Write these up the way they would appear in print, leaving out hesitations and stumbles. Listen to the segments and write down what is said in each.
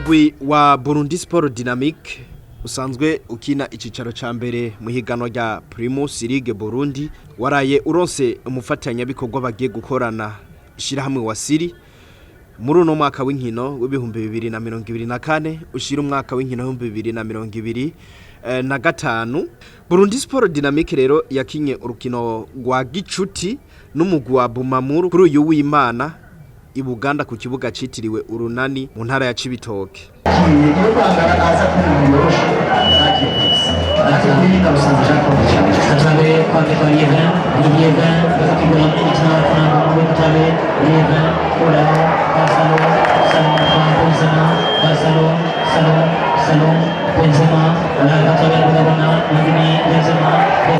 umugwi wa Burundi Sport Dynamique usanzwe ukina icicaro ca mbere mu higanwa rya Primus League Burundi waraye uronse umufatanya bikorwa bagiye gukorana ishirahamwe Wasiri muri uno mwaka w'inkino w'ibihumbi 2024 ushira umwaka w'inkino w'2025 na gatanu. Burundi Sport Dynamique rero yakinye urukino rwa gicuti n'umugwi wa Bumamuru kuri uyu w'Imana i Buganda ku kibuga citiriwe Urunani mu ntara ya Cibitoke.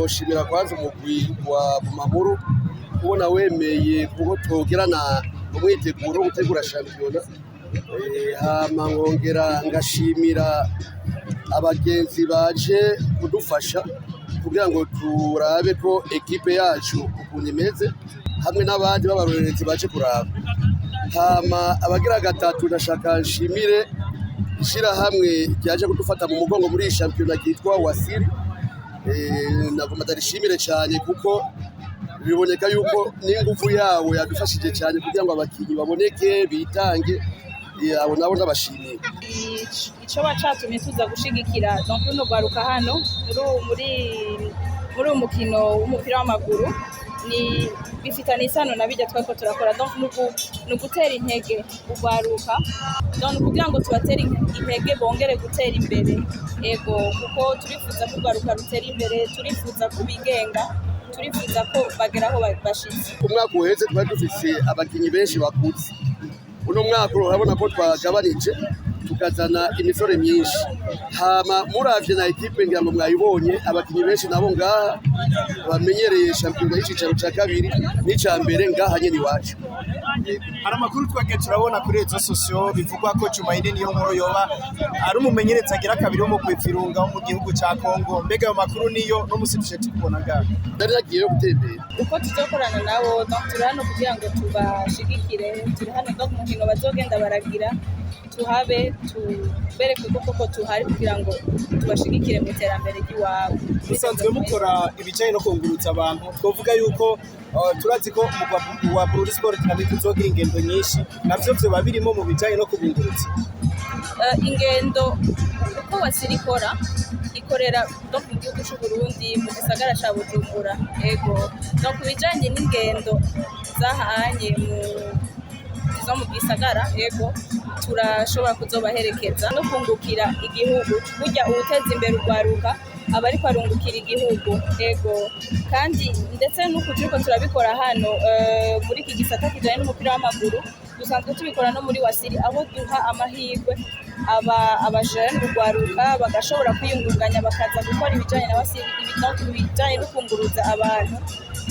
Shimira kwanza umugwi wa Bumamuru kubona wemeye kuko togerana umwiteguro gutegura shampiyona, hama ngongera ngashimira abagenzi baje kudufasha kugira ngo turabe ko ekipe yacu ukuntu imeze hamwe n'abandi b'abarorerezi baje kuraba. Hama abagira gatatu ndashaka nshimire ishirahamwe ryaje kudufata mu mugongo muri shampiyona yitwa Wasiri. Nagomba darishimire cyane kuko biboneka yuko n'ingufu yawe yadufashije cyane kugira ngo abakinyi baboneke bitange, abo nabo ndabashimiye. Ico bacatumye tuza gushigikira donc no gwaruka hano muri umukino w'umupira w'amaguru ni bifitanye isano na bijya twako turakora, donc nugutera intege ugwaruka, donc kugira ngo tubatere intege bongere gutera imbere ego, kuko turifuza ko ugwaruka rutera imbere, turifuza kubigenga, turifuza ko bageraho bashitse. Umwaka uheze twari dufise abakinyi benshi bakuze, uno mwaka urabona ko twagabanije tukazana imisore myinshi. Hama muravye na ekipe ngira ngo mwayibonye abakinyi benshi nabo ngaha bamenyereye shampiyona y'icicaro ca kabiri n'ica mbere ngaha nyene iwacu. Hari amakuru twagiye turabona kuri rezo sosiyo bivugwa ko Jumaine niyo nkuru yoba ari umumenyereza agira kabiri wo mu kwivurunga wo mu gihugu ca Kongo. Mbega ayo makuru niyo no musibishe tukubona ngaha ndari nagiye gutembera uko tuzokorana nabo, donc turi hano kugira ngo tubashigikire, turi hano donc mu nkino bazogenda baragira tuhabe tubereke koko tuhari kugira ngo tubashigikire mu iterambere ry'iwabo. Musanzwe mukora ibijanye no kungurutsa abantu, twovuga yuko turazi ko umugwi wa Burundi Sport Dynamique uzogira ingendo nyinshi, navyo vyoba birimo mu bijanye no kubungurutsa ingendo uko Wasirikora ikorera no mu gihugu cy'u Burundi mu gisagara ca Bujumbura ego, no kubijanye n'ingendo zahanye mu gisagara ego turashobora kuzobaherekeza no kungukira igihugu, burya ubuteza imbere ugwaruka aba ariko arungukira igihugu ego. Kandi ndetse n'uko turiko turabikora hano muri iki gisata kijanye n'umupira w'amaguru dusanzwe tubikora no muri Wasiri, aho duha amahirwe abajene ugwaruka bagashobora kwiyungunganya bakaza gukora ibijanye na Wasiri, ibijanye no kunguruza abantu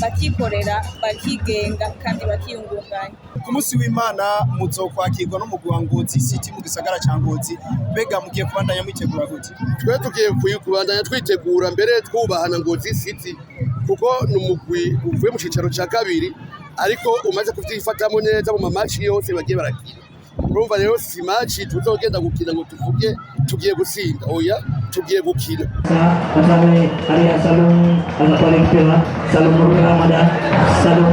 bakikorera bakigenga kandi bakiyungunganya. Ku munsi w'Imana muzokwakirwa no mugwi wa Ngozi City mu gisagara ca Ngozi, mbega mugiye kubandanya mwitegura gute? Twe tugiye kubandanya twitegura mbere twubahana Ngozi City kuko n'umugwi uvuye mu cicaro ca kabiri ariko umaze kuvyifatamo neza mu mamaci yose bagiye barakina. Urumva rero si match tuzogenda gukina ngo tuvuge tugiye gutsinda, oya tugiye gukina. Asabe Arya Salum Azapalekela Salum Ramadan Salum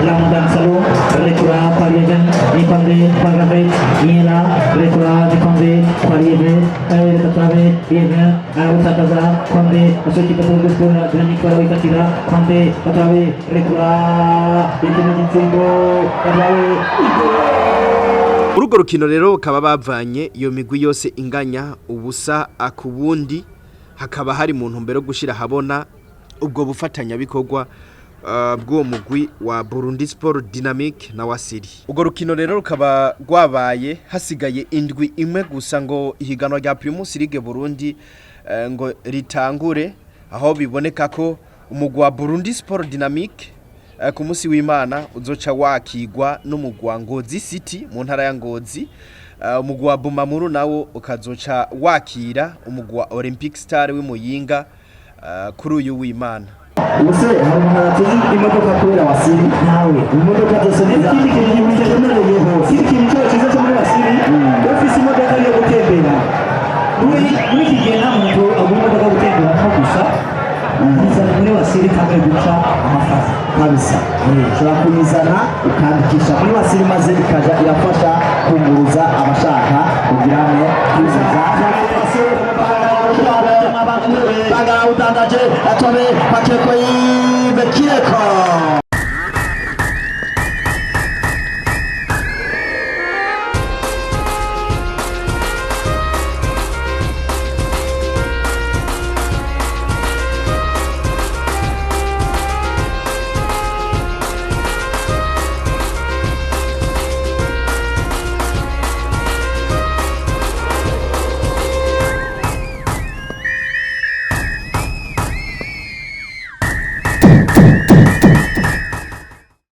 Ramadan Salum Rekura Pariajan Nipande Pagabe Nila Rekura Nipande Pariabe Tetabe Yega Utataza Konde Asuci Petugas Pura Dinamika Wikatira Konde Tetabe Rekura Intimidin Simbo Tetabe Urugo rukino rero bakaba bavanye iyo migwi yose inganya ubusa akubundi, hakaba hari mu ntumbero gushira habona ubwo bufatanya bikorwa bw'uwo mugwi wa Burundi Sport Dynamique na Wasiri. Ugo rukino rero rukaba rwabaye hasigaye indwi imwe gusa ngo ihiganwa rya Primus League Burundi ngo ritangure, aho biboneka ko umugwi wa Burundi Sport Dynamique ku munsi w'Imana uzoca wakigwa n'umugwi wa Ngozi City mu ntara ya Ngozi, umugwi wa Bumamuru nawo ukazoca wakira umugwi wa Olympic Star w'Imuyinga kuri uyu w'Imana. ubuse hari umuntu yateze imodoka kubera wasiri nawe imodoka zose neza ikindi kintu gitemereyeho ikindi kintu cyose cyiza cyo muri wasiri ufise imodoka yo gutembera muri iki gihe nta muntu agomba imodoka gutembera nko gusa nizana muri wasiri kandi guca amafaranga kabisa ushobora kuyizana ukandikisha muri wasiri maze ikaja irafasha kunguruza abashaka kugira ngo kuzuza bagara utandaje atobe pakeko y'ibekireko